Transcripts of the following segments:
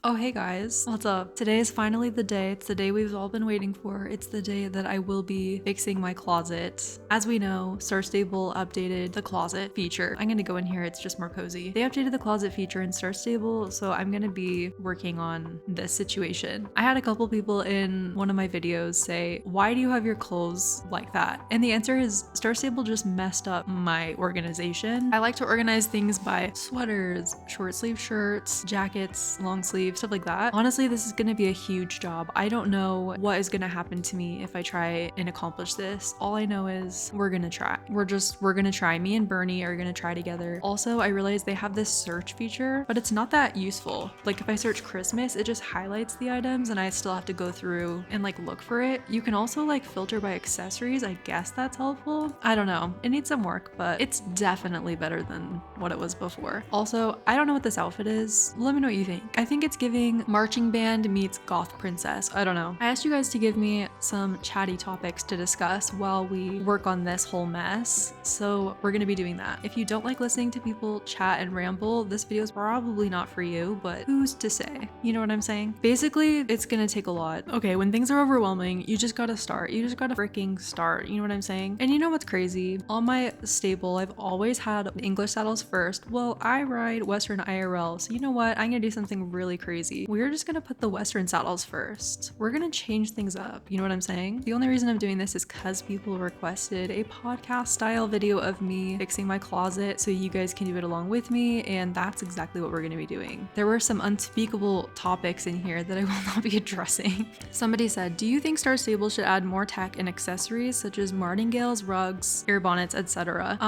Oh, hey guys, what's up? Today is finally the day. It's the day we've all been waiting for. It's the day that I will be fixing my closet. As we know, Star Stable updated the closet feature. I'm gonna go in here, it's just more cozy. They updated the closet feature in Star Stable, so I'm gonna be working on this situation. I had a couple people in one of my videos say, why do you have your clothes like that? And the answer is Star Stable just messed up my organization. I like to organize things by sweaters, short sleeve shirts, jackets, long sleeve, stuff like that. Honestly, this is gonna be a huge job. I don't know what is gonna happen to me if I try and accomplish this. All I know is we're gonna try. We're gonna try. Me and Bernie are gonna try together. Also, I realized they have this search feature, but it's not that useful. Like if I search Christmas, it just highlights the items and I still have to go through and like look for it. You can also like filter by accessories. I guess that's helpful. I don't know. It needs some work, but it's definitely better than what it was before. Also, I don't know what this outfit is. Let me know what you think. I think it's giving marching band meets goth princess. I don't know. I asked you guys to give me some chatty topics to discuss while we work on this whole mess. So we're gonna be doing that. If you don't like listening to people chat and ramble, this video is probably not for you, but who's to say? You know what I'm saying? Basically, it's gonna take a lot. Okay, when things are overwhelming, you just gotta start. You just gotta freaking start. You know what I'm saying? And you know what's crazy? On my stable, I've always had English saddles first. Well, I ride Western IRL, so you know what? I'm gonna do something really crazy. We're just gonna put the Western saddles first. We're gonna change things up. You know what I'm saying? The only reason I'm doing this is because people requested a podcast style video of me fixing my closet so you guys can do it along with me, and that's exactly what we're gonna be doing. There were some unspeakable topics in here that I will not be addressing. Somebody said, do you think Star Stable should add more tech and accessories such as martingales, rugs, air bonnets, etc.?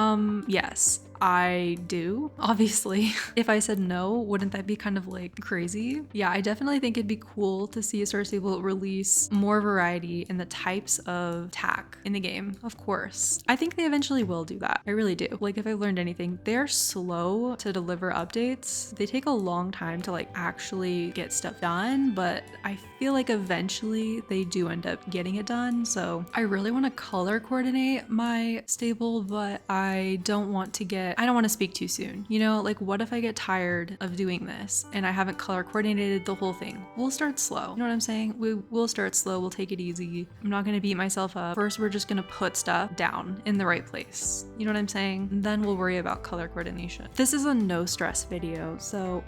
Yes. I do, obviously. If I said no, wouldn't that be kind of like crazy? Yeah, I definitely think it'd be cool to see Star Stable release more variety in the types of tack in the game, of course. I think they eventually will do that. I really do. Like if I've learned anything, they're slow to deliver updates. They take a long time to like actually get stuff done, but I feel like eventually they do end up getting it done. So I really want to color coordinate my stable, but I don't want to speak too soon. You know, like what if I get tired of doing this and I haven't color coordinated the whole thing? We'll start slow. You know what I'm saying? We'll start slow. We'll take it easy. I'm not going to beat myself up. First, we're just going to put stuff down in the right place. You know what I'm saying? And then we'll worry about color coordination. This is a no stress video. So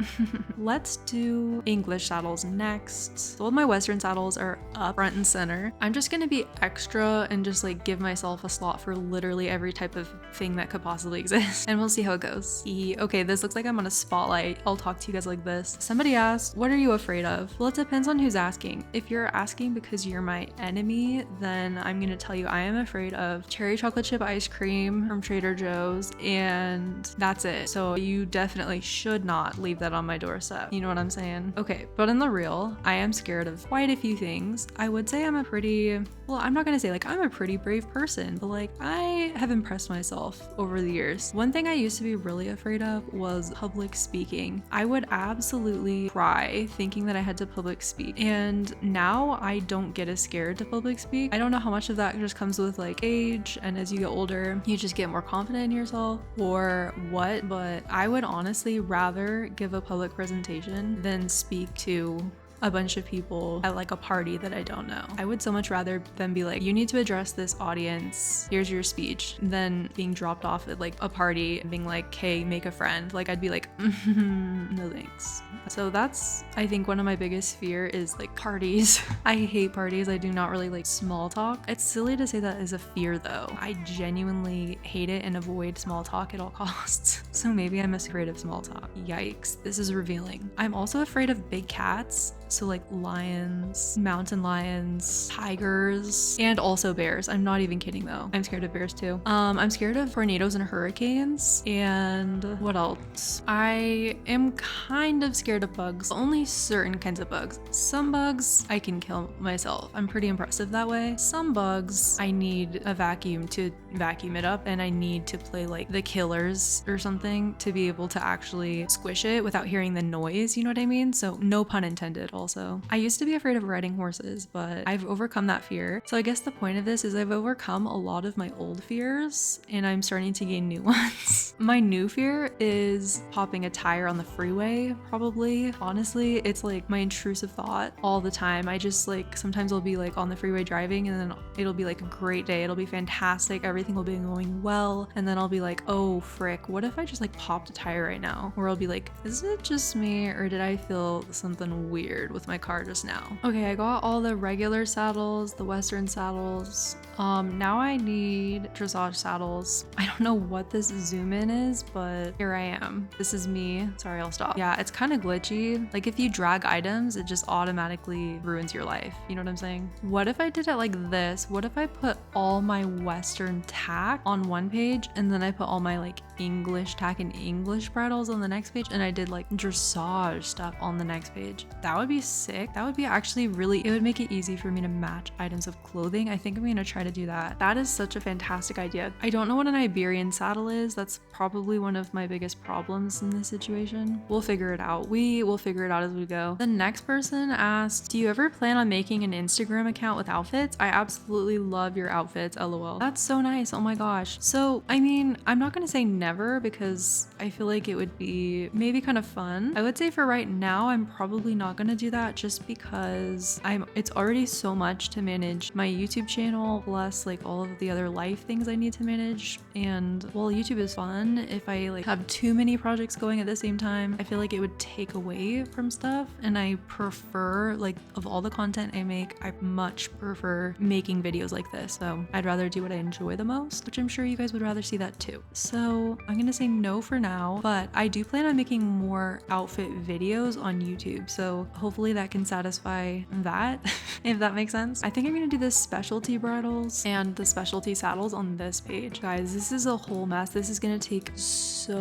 let's do English saddles next. So all my Western saddles are up front and center. I'm just going to be extra and just like give myself a slot for literally every type of thing that could possibly exist. And we'll see how it goes. Okay, this looks like I'm on a spotlight. I'll talk to you guys like this. Somebody asked, what are you afraid of? Well, it depends on who's asking. If you're asking because you're my enemy, then I'm gonna tell you I am afraid of cherry chocolate chip ice cream from Trader Joe's, and that's it. So you definitely should not leave that on my doorstep. You know what I'm saying? Okay, but in the real, I am scared of quite a few things. I would say I'm a pretty, well, I'm not gonna say like I'm a pretty brave person, but like I have impressed myself over the years. One thing I used to be really afraid of was public speaking. I would absolutely cry thinking that I had to public speak. And now I don't get as scared to public speak. I don't know how much of that just comes with like age, and as you get older, you just get more confident in yourself or what, but I would honestly rather give a public presentation than speak to a bunch of people at like a party that I don't know. I would so much rather than be like, you need to address this audience, here's your speech, than being dropped off at like a party and being like, hey, make a friend. Like I'd be like, no thanks. So that's, I think one of my biggest fear is like parties. I hate parties. I do not really like small talk. It's silly to say that as a fear though. I genuinely hate it and avoid small talk at all costs. So maybe I'm afraid of small talk. Yikes, this is revealing. I'm also afraid of big cats. So like lions, mountain lions, tigers, and also bears. I'm not even kidding though. I'm scared of bears too. I'm scared of tornadoes and hurricanes. And what else? I am kind of scared of bugs. Only certain kinds of bugs. Some bugs I can kill myself. I'm pretty impressive that way. Some bugs I need a vacuum to vacuum it up, and I need to play like the killers or something something to be able to actually squish it without hearing the noise, you know what I mean? So no pun intended also. I used to be afraid of riding horses, but I've overcome that fear. So I guess the point of this is I've overcome a lot of my old fears and I'm starting to gain new ones. My new fear is popping a tire on the freeway, probably. Honestly, it's like my intrusive thought all the time. I just like, sometimes I'll be like on the freeway driving and then it'll be like a great day. It'll be fantastic. Everything will be going well. And then I'll be like, oh frick, what if I just like popped a tire right now? Or I'll be like, is it just me or did I feel something weird with my car just now? Okay, I got all the regular saddles, the Western saddles. Now I need dressage saddles. I don't know what this zoom in is, but here I am. This is me. Sorry, I'll stop. Yeah, it's kind of glitchy. Like if you drag items, it just automatically ruins your life. You know what I'm saying? What if I did it like this? What if I put all my Western tack on one page and then I put all my like English tack and English bridles on the next page and I did like dressage stuff on the next page? That would be sick. That would be actually really, it would make it easy for me to match items of clothing. I think I'm gonna try to do that. That is such a fantastic idea. I don't know what an Iberian saddle is. That's probably one of my biggest problems in this situation. We'll figure it out. We will figure it out as we go. The next person asked, do you ever plan on making an Instagram account with outfits? I absolutely love your outfits, lol. That's so nice. Oh my gosh. So, I mean, I'm not gonna say never because I feel like it would be maybe kind of fun. I would say for right now, I'm probably not gonna do that just because it's already so much to manage my YouTube channel plus like all of the other life things I need to manage. And while YouTube is fun, if I like have too many projects going at the same time, I feel like it would take away from stuff. And I prefer, like, of all the content I make, I much prefer making videos like this. So I'd rather do what I enjoy the most, which I'm sure you guys would rather see that too. So I'm gonna say no for now, but I do plan on making more outfit videos on YouTube. So hopefully that can satisfy that, if that makes sense. I think I'm gonna do the specialty bridles and the specialty saddles on this page. Guys, this is a whole mess. This is gonna take so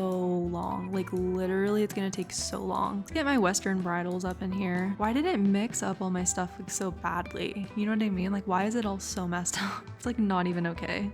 long. Like literally, it's gonna take so long. Let's get my Western bridles up in here. Why did it mix up all my stuff like so badly? You know what I mean? Like, why is it all so messed up? It's like not even okay.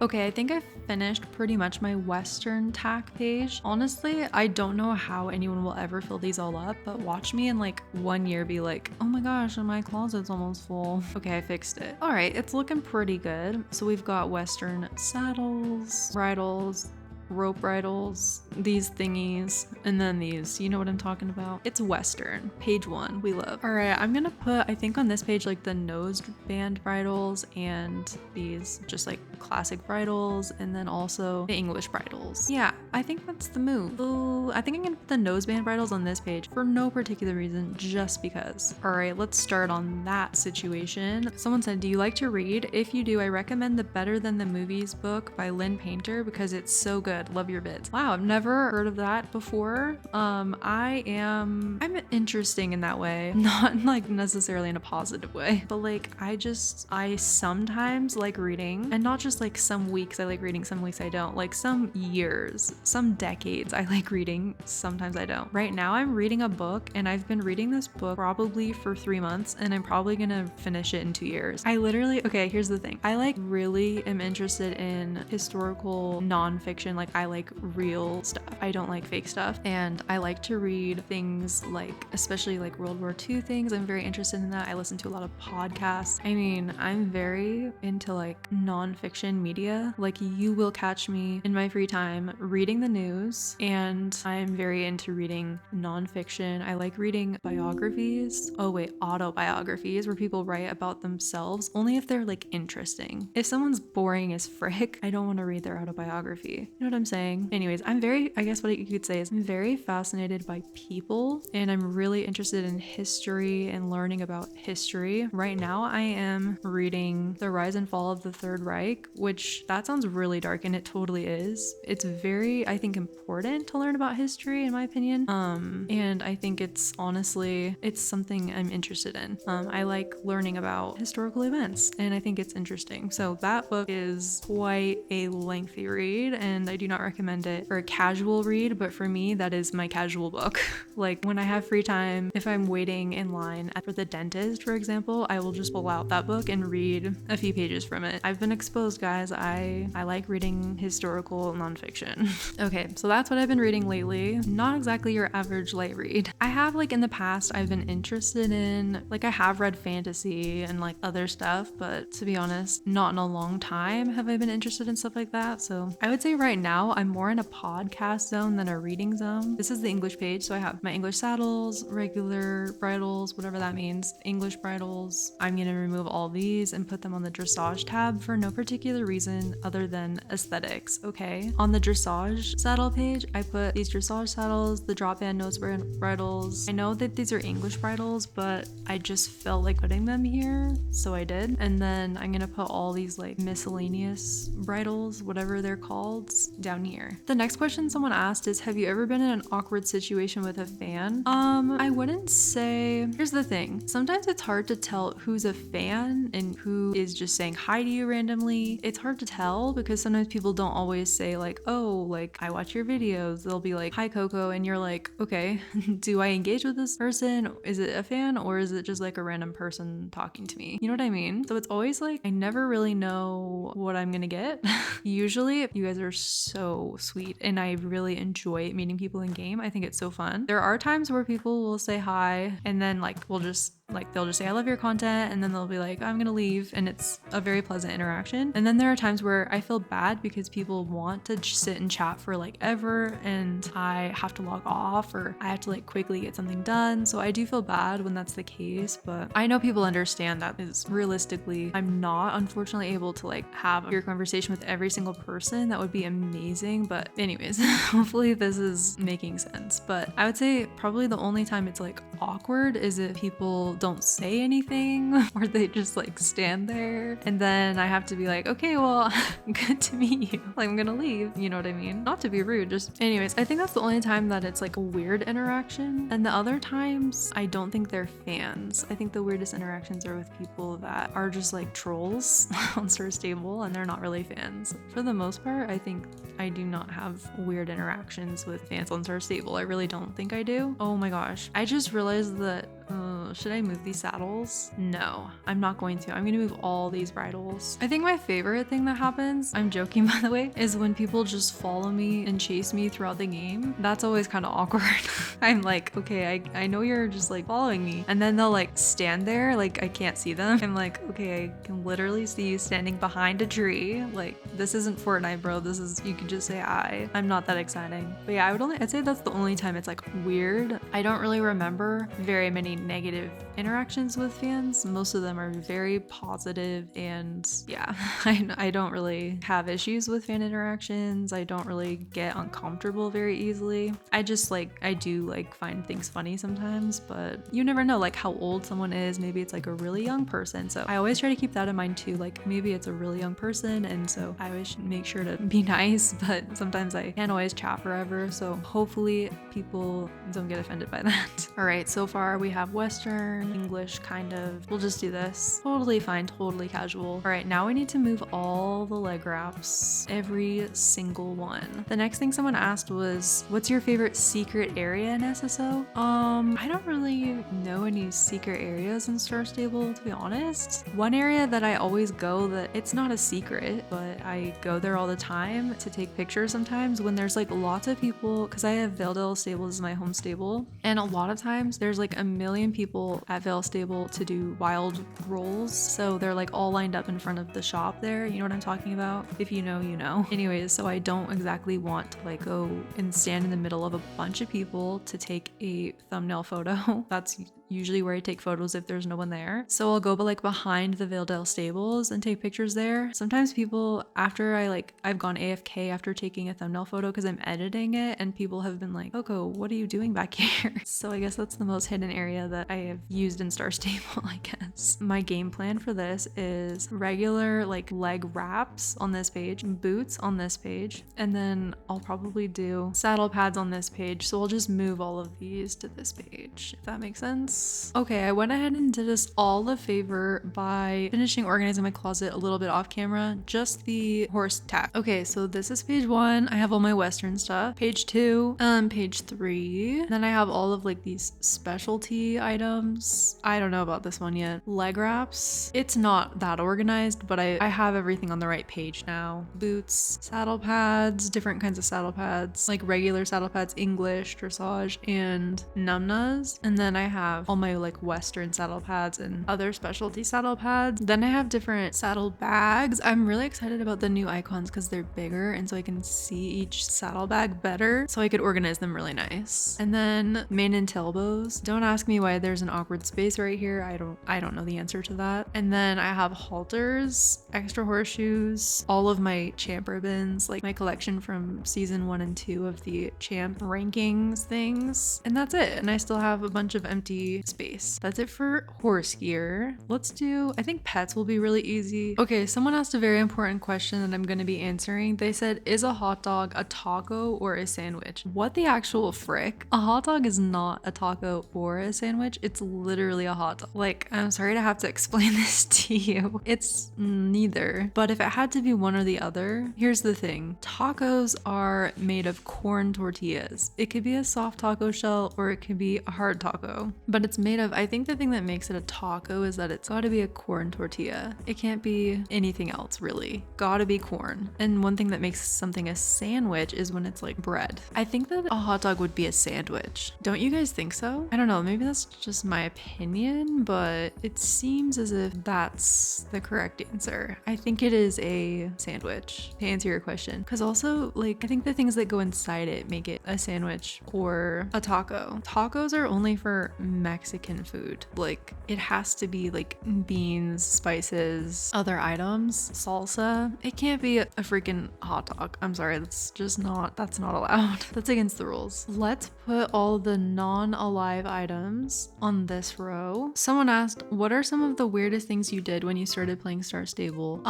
Okay, I think I finished pretty much my Western tack page. Honestly, I don't know how anyone will ever fill these all up, but watch me in like 1 year be like, oh my gosh, my closet's almost full. Okay, I fixed it. All right, it's looking pretty good. So we've got Western saddles, bridles, rope bridles, these thingies, and then these, you know what I'm talking about? It's Western, page 1, we love. All right, I'm gonna put, I think on this page, like the nose band bridles and these just like classic bridles, and then also the English bridles. Yeah, I think that's the move. Ooh, I think I'm gonna put the nose band bridles on this page for no particular reason, just because. All right, let's start on that situation. Someone said, do you like to read? If you do, I recommend the Better Than the Movies book by Lynn Painter because it's so good. Love your vids. Wow, I've never heard of that before. I'm interesting in that way, not like necessarily in a positive way, but like I sometimes like reading, and not just like some weeks I like reading, some weeks I don't. Like some years, some decades I like reading, sometimes I don't. Right now I'm reading a book and I've been reading this book probably for 3 months and I'm probably gonna finish it in 2 years. I literally, okay, here's the thing. I like really am interested in historical nonfiction. Like I like real stuff. I don't like fake stuff. And I like to read things like, especially like World War II things. I'm very interested in that. I listen to a lot of podcasts. I mean, I'm very into like nonfiction media. Like you will catch me in my free time reading the news, and I'm very into reading nonfiction. I like reading biographies. Oh wait, autobiographies where people write about themselves, only if they're like interesting. If someone's boring as frick, I don't want to read their autobiography. You know what I'm saying? Anyways, I guess what you could say is I'm very fascinated by people and I'm really interested in history and learning about history. Right now I am reading The Rise and Fall of the Third Reich, which that sounds really dark and it totally is. It's very, I think, important to learn about history in my opinion. And I think it's honestly, it's something I'm interested in. I like learning about historical events and I think it's interesting. So that book is quite a lengthy read and I do not recommend it for a casual casual read, but for me, that is my casual book. Like when I have free time, if I'm waiting in line for the dentist, for example, I will just pull out that book and read a few pages from it. I've been exposed, guys. I like reading historical nonfiction. Okay, so that's what I've been reading lately. Not exactly your average light read. I have, like, in the past, I've been interested in, like, I have read fantasy and like other stuff, but to be honest, not in a long time have I been interested in stuff like that. So I would say right now I'm more in a podcast zone than a reading zone. This is the English page, so I have my English saddles, regular bridles, whatever that means, English bridles. I'm gonna remove all these and put them on the dressage tab for no particular reason other than aesthetics. Okay, on the dressage saddle page, I put these dressage saddles, the drop band nose bridles. I know that these are English bridles, but I just felt like putting them here, so I did. And then I'm gonna put all these like miscellaneous bridles, whatever they're called, down here. The next question someone asked is, have you ever been in an awkward situation with a fan? I wouldn't say. Here's the thing, sometimes it's hard to tell who's a fan and who is just saying hi to you randomly. It's hard to tell because sometimes people don't always say like, oh, like I watch your videos. They'll be like, hi Coco, and you're like, okay, do I engage with this person? Is it a fan or is it just like a random person talking to me? You know what I mean? So it's always like, I never really know what I'm gonna get. Usually you guys are so sweet and I really enjoy meeting people in game. I think it's so fun. There are times where people will say hi and then like they'll just say I love your content, and then they'll be like I'm gonna leave, and it's a very pleasant interaction. And then there are times where I feel bad because people want to sit and chat for like ever and I have to log off or I have to like quickly get something done. So I do feel bad when that's the case, but I know people understand that is realistically I'm not unfortunately able to like have a pure conversation with every single person. That would be amazing, but anyways, hopefully this is making sense. But I would say probably the only time it's like awkward is if people don't say anything or they just like stand there and then I have to be like, okay, well, good to meet you, like I'm gonna leave, you know what I mean? Not to be rude, just anyways. I think that's the only time that it's like a weird interaction, and the other times I don't think they're fans. I think the weirdest interactions are with people that are just like trolls on Star Stable and they're not really fans. For the most part, I think I do not have weird interactions with fans on Star Stable. I really don't think I do. Oh my gosh, I just realized that should I move these saddles? No, I'm not going to. I'm gonna move all these bridles. I think my favorite thing that happens, I'm joking by the way, is when people just follow me and chase me throughout the game. That's always kind of awkward. I'm like, okay, I know you're just like following me. And then they'll like stand there, like I can't see them. I'm like, okay, I can literally see you standing behind a tree. Like this isn't Fortnite, bro. This is, you can just say hi. I'm not that exciting. But yeah, I'd say that's the only time it's like weird. I don't really remember very many negative interactions with fans. Most of them are very positive, and yeah, I don't really have issues with fan interactions. I don't really get uncomfortable very easily. I just like, I do like find things funny sometimes, but you never know like how old someone is. Maybe it's like a really young person, so I always try to keep that in mind too. Like maybe it's a really young person, and so I always make sure to be nice, but sometimes I can't always chat forever, so hopefully people don't get offended by that. All right, so far we have Western, English, kind of. We'll just do this. Totally fine, totally casual. All right, now we need to move all the leg wraps, every single one. The next thing someone asked was, what's your favorite secret area in SSO? I don't really know any secret areas in Star Stable, to be honest. One area that I always go, that it's not a secret, but I go there all the time to take pictures sometimes when there's like lots of people, because I have Valedale Stable as my home stable, and a lot of times there's like a million people at Vale Stable to do wild rolls, so they're like all lined up in front of the shop there. You know what I'm talking about? If you know, you know. Anyways, so I don't exactly want to like go and stand in the middle of a bunch of people to take a thumbnail photo. That's usually where I take photos if there's no one there. So I'll go like behind the Valedale Stables and take pictures there. Sometimes people, after I've gone AFK after taking a thumbnail photo because I'm editing it, and people have been like, Coco, what are you doing back here? So I guess that's the most hidden area that I have used in Star Stable, I guess. My game plan for this is regular like leg wraps on this page, boots on this page, and then I'll probably do saddle pads on this page. So I'll just move all of these to this page, if that makes sense. else? Okay, I went ahead and did us all a favor by finishing organizing my closet a little bit off camera, just the horse tack. Okay, so this is page 1. I have all my Western stuff. Page 2, page 3. Then I have all of like these specialty items. I don't know about this one yet. Leg wraps. It's not that organized, but I have everything on the right page now. Boots, saddle pads, different kinds of saddle pads, like regular saddle pads, English, dressage, and numnas. And then I have all my like Western saddle pads and other specialty saddle pads. Then I have different saddle bags. I'm really excited about the new icons because they're bigger, and so I can see each saddle bag better, so I could organize them really nice. And then mane and tail bows. Don't ask me why there's an awkward space right here. I don't know the answer to that. And then I have halters, extra horseshoes, all of my champ ribbons, like my collection from season 1 and 2 of the champ rankings things. And that's it. And I still have a bunch of empty space. That's it for horse gear. Let's do, I think pets will be really easy. Okay, someone asked a very important question that I'm going to be answering. They said, is a hot dog a taco or a sandwich? What the actual frick? A hot dog is not a taco or a sandwich. It's literally a hot dog. Like, I'm sorry to have to explain this to you. It's neither. But if it had to be one or the other, here's the thing. Tacos are made of corn tortillas. It could be a soft taco shell or it could be a hard taco. But it's made of, I think the thing that makes it a taco is that it's gotta be a corn tortilla. It can't be anything else really. Gotta be corn. And one thing that makes something a sandwich is when it's like bread. I think that a hot dog would be a sandwich. Don't you guys think so? I don't know, maybe that's just my opinion, but it seems as if that's the correct answer. I think it is a sandwich, to answer your question. Because also, like, I think the things that go inside it make it a sandwich or a taco. Tacos are only for Mexican food. Like, it has to be like beans, spices, other items, salsa. It can't be a freaking hot dog. I'm sorry, that's not allowed. That's against the rules. Let's put all the non-alive items on this row. Someone asked, what are some of the weirdest things you did when you started playing Star Stable?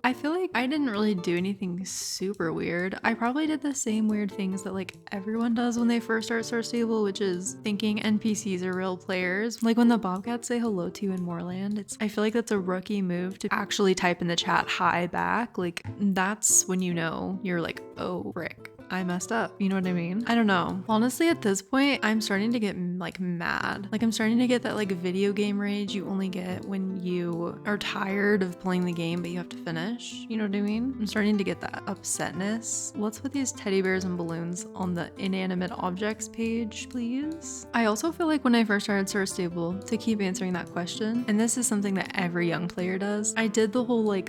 I feel like I didn't really do anything super weird. I probably did the same weird things that like everyone does when they first start Star Stable, which is thinking NPCs are real players. Like when the Bobcats say hello to you in Moorland, I feel like that's a rookie move to actually type in the chat hi back. Like that's when you know you're like, oh frick, I messed up. You know what I mean? I don't know. Honestly, at this point, I'm starting to get like mad. Like I'm starting to get that like video game rage you only get when you are tired of playing the game, but you have to finish. You know what I mean? I'm starting to get that upsetness. Let's put these teddy bears and balloons on the inanimate objects page, please. I also feel like when I first started Star Stable, to keep answering that question, and this is something that every young player does, I did the whole like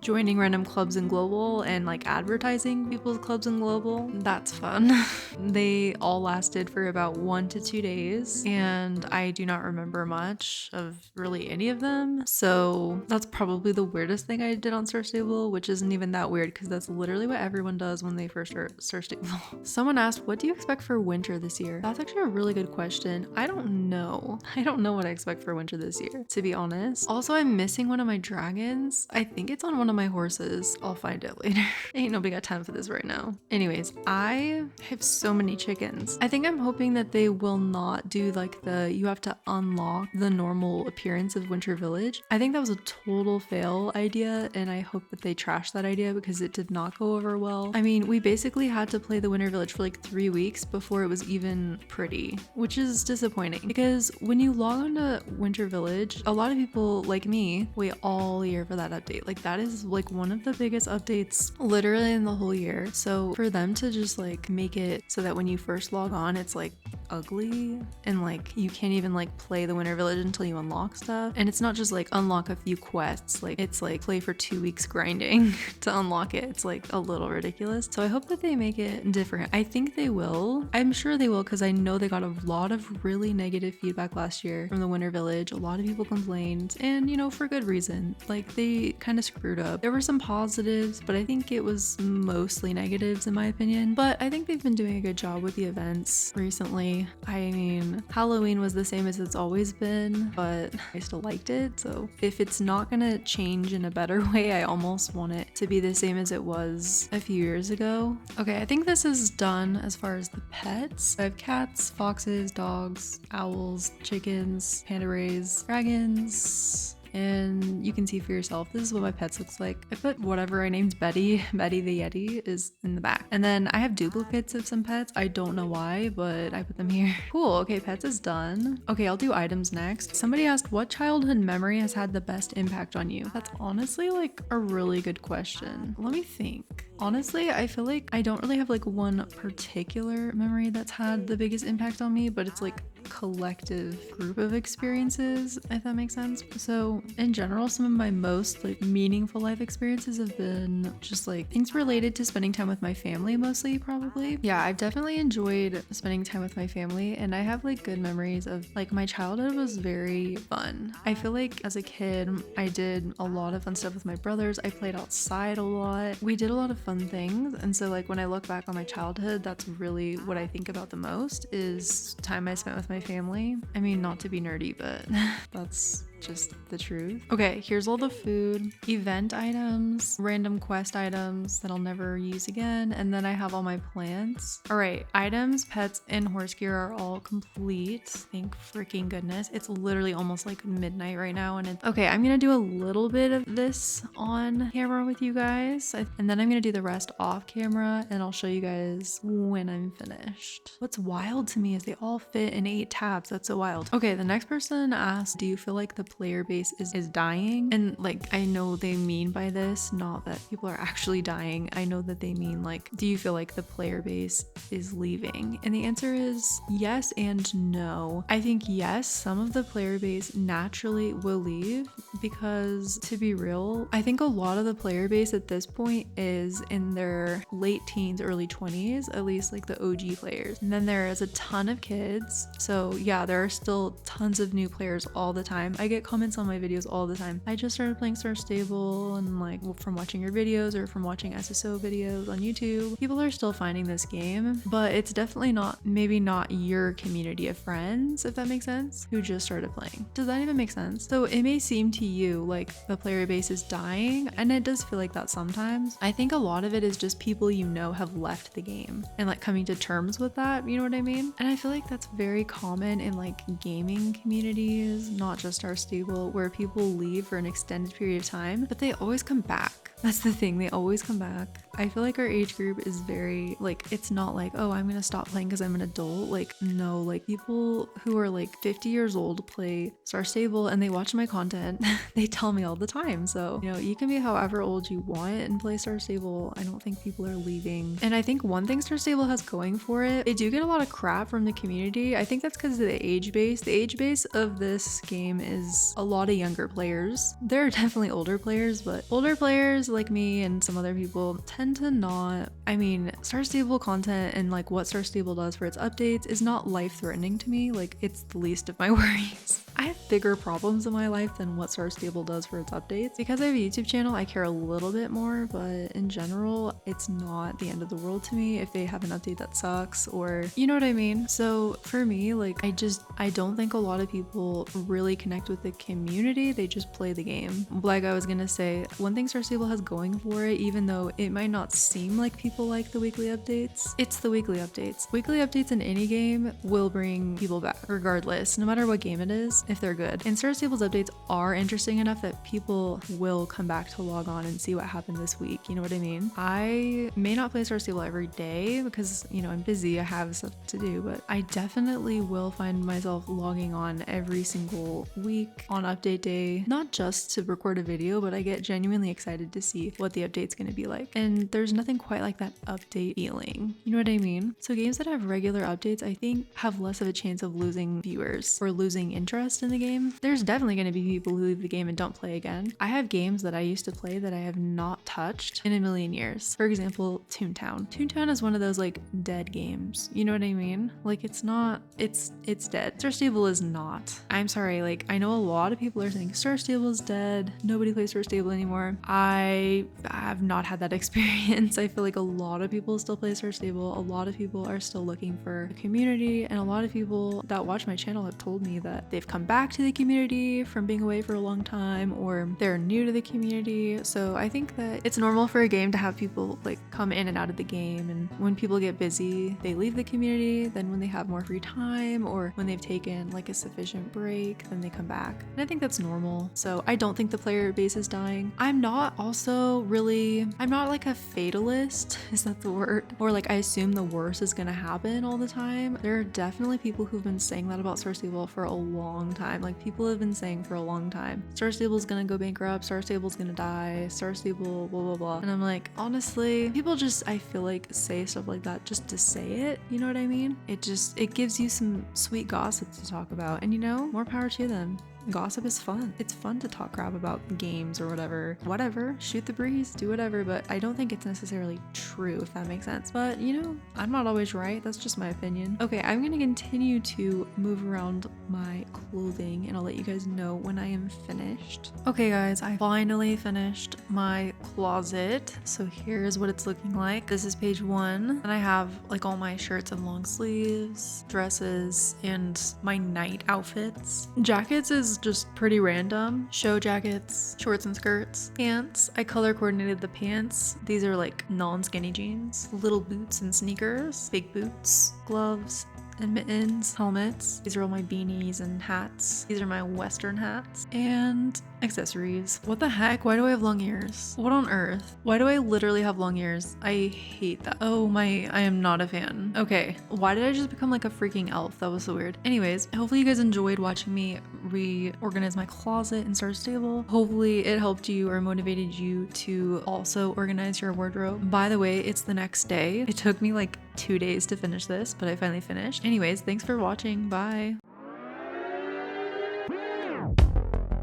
joining random clubs in global and like advertising people's clubs in global. That's fun. They all lasted for about 1 to 2 days, and I do not remember much of really any of them. So that's probably the weirdest thing I did on Star Stable, which isn't even that weird because that's literally what everyone does when they first start Star Stable. Someone asked, what do you expect for winter this year? That's actually a really good question. I don't know. I don't know what I expect for winter this year, to be honest. Also, I'm missing one of my dragons. I think it's on one of my horses. I'll find it later. Ain't nobody got time for this right now. Anyways, I have so many chickens. I think I'm hoping that they will not do like you have to unlock the normal appearance of Winter Village. I think that was a total fail idea, and I hope that they trash that idea because it did not go over well. I mean, we basically had to play the Winter Village for like 3 weeks before it was even pretty, which is disappointing because when you log on to Winter Village, a lot of people like me wait all year for that update. Like that is like one of the biggest updates literally in the whole year. So for them to just like make it so that when you first log on, it's like ugly and like you can't even like play the Winter Village until you unlock stuff. And it's not just like unlock a few quests, like it's like play for 2 weeks grinding to unlock it. It's like a little ridiculous. So I hope that they make it different. I think they will. I'm sure they will because I know they got a lot of really negative feedback last year from the Winter Village. A lot of people complained, and you know, for good reason. Like they kind of screwed up. There were some positives, but I think it was mostly negatives in my my opinion, but I think they've been doing a good job with the events recently. I mean, Halloween was the same as it's always been, but I still liked it. So if it's not gonna change in a better way, I almost want it to be the same as it was a few years ago. Okay, I think this is done as far as the pets. I have cats, foxes, dogs, owls, chickens, panda rays, dragons, and you can see for yourself, this is what my pets looks like. I put whatever I named Betty the Yeti is in the back. And then I have duplicates of some pets. I don't know why, but I put them here. Cool, okay, pets is done. Okay, I'll do items next. Somebody asked, what childhood memory has had the best impact on you? That's honestly like a really good question. Let me think. Honestly, I feel like I don't really have like one particular memory that's had the biggest impact on me, but it's like collective group of experiences, if that makes sense. So in general, some of my most like meaningful life experiences have been just like things related to spending time with my family, mostly probably. Yeah, I've definitely enjoyed spending time with my family, and I have like good memories of like my childhood was very fun. I feel like as a kid, I did a lot of fun stuff with my brothers. I played outside a lot. We did a lot of fun things, and so like when I look back on my childhood, that's really what I think about the most is time I spent with my family. I mean, not to be nerdy, but that's just the truth. Okay, here's all the food, event items, random quest items that I'll never use again, and then I have all my plants. All right, items, pets, and horse gear are all complete. Thank freaking goodness. It's literally almost like midnight right now, and it's okay. I'm gonna do a little bit of this on camera with you guys, and then I'm gonna do the rest off camera, and I'll show you guys when I'm finished. What's wild to me is they all fit in 8 tabs. That's so wild. Okay, the next person asked, do you feel like the player base is dying? And like, I know they mean by this not that people are actually dying. I know that they mean like, do you feel like the player base is leaving? And the answer is yes and no. I think yes, some of the player base naturally will leave because, to be real, I think a lot of the player base at this point is in their late teens, early 20s, at least like the OG players. And then there is a ton of kids. So yeah, there are still tons of new players all the time. I get comments on my videos all the time. I just started playing Star Stable, and like from watching your videos or from watching SSO videos on YouTube, people are still finding this game, but it's definitely not, maybe not your community of friends, if that makes sense, who just started playing. Does that even make sense? So it may seem to you like the player base is dying, and it does feel like that sometimes. I think a lot of it is just people you know have left the game and like coming to terms with that, you know what I mean? And I feel like that's very common in like gaming communities, not just our stable, where people leave for an extended period of time, but they always come back. That's the thing, they always come back. I feel like our age group is very like, it's not like, oh, I'm gonna stop playing because I'm an adult. Like, no, like people who are like 50 years old play Star Stable and they watch my content. They tell me all the time. So, you know, you can be however old you want and play Star Stable. I don't think people are leaving. And I think one thing Star Stable has going for it, they do get a lot of crap from the community. I think that's because of the age base. The age base of this game is a lot of younger players. There are definitely older players, but older players like me and some other people tend to not, I mean, Star Stable content and like what Star Stable does for its updates is not life-threatening to me. Like, it's the least of my worries. I have bigger problems in my life than what Star Stable does for its updates. Because I have a YouTube channel, I care a little bit more, but in general, it's not the end of the world to me if they have an update that sucks, or you know what I mean? So for me, like, I don't think a lot of people really connect with the community. They just play the game. Like I was gonna say, one thing Star Stable has going for it, even though it might not seem like people like the weekly updates, it's the weekly updates. Weekly updates in any game will bring people back regardless, no matter what game it is, if they're good. And Star Stable's updates are interesting enough that people will come back to log on and see what happened this week, you know what I mean? I may not play Star Stable every day because, you know, I'm busy, I have stuff to do, but I definitely will find myself logging on every single week on update day, not just to record a video, but I get genuinely excited to see what the update's gonna be like. And there's nothing quite like that update feeling, you know what I mean? So games that have regular updates, I think, have less of a chance of losing viewers or losing interest invest in the game. There's definitely going to be people who leave the game and don't play again. I have games that I used to play that I have not touched in a million years. For example, Toontown. Toontown is one of those like dead games. You know what I mean? Like it's not, it's dead. Star Stable is not. I'm sorry, like I know a lot of people are saying Star Stable is dead. Nobody plays Star Stable anymore. I have not had that experience. I feel like a lot of people still play Star Stable. A lot of people are still looking for a community, and a lot of people that watch my channel have told me that they've come back to the community from being away for a long time, or they're new to the community. So I think that it's normal for a game to have people like come in and out of the game, and when people get busy, they leave the community. Then when they have more free time, or when they've taken like a sufficient break, then they come back. And I think that's normal. So I don't think the player base is dying. I'm not like a fatalist, is that the word? Or like I assume the worst is gonna happen all the time. There are definitely people who've been saying that about Star Stable for a long time. Like people have been saying for a long time, Star Stable's gonna go bankrupt, Star Stable's gonna die, Star Stable blah blah blah. And I'm like, honestly, people just, I feel like, say stuff like that just to say it, you know what I mean? It gives you some sweet gossip to talk about, and you know, more power to them. Gossip is fun. It's fun to talk crap about games or whatever, shoot the breeze, do whatever, but I don't think it's necessarily true, if that makes sense. But you know, I'm not always right. That's just my opinion. Okay, I'm gonna continue to move around my clothing and I'll let you guys know when I am finished. Okay guys, I finally finished my closet. So here's what it's looking like. This is page 1, and I have like all my shirts and long sleeves, dresses, and my night outfits. Jackets is just pretty random. Show jackets, shorts and skirts, pants. I color coordinated the pants. These are like non-skinny jeans, little boots and sneakers, big boots, gloves and mittens, helmets. These are all my beanies and hats. These are my Western hats and accessories. What the heck? Why do I have long ears? What on earth? Why do I literally have long ears? I hate that. Oh my, I am not a fan. Okay, why did I just become like a freaking elf? That was so weird. Anyways, hopefully you guys enjoyed watching me reorganize my closet and Star Stable. Hopefully it helped you or motivated you to also organize your wardrobe. By the way, it's the next day. It took me like 2 days to finish this, but I finally finished. Anyways, thanks for watching. Bye.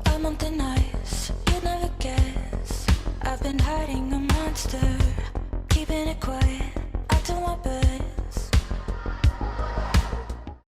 I'm on thin ice, you'd never guess. I've been hiding a monster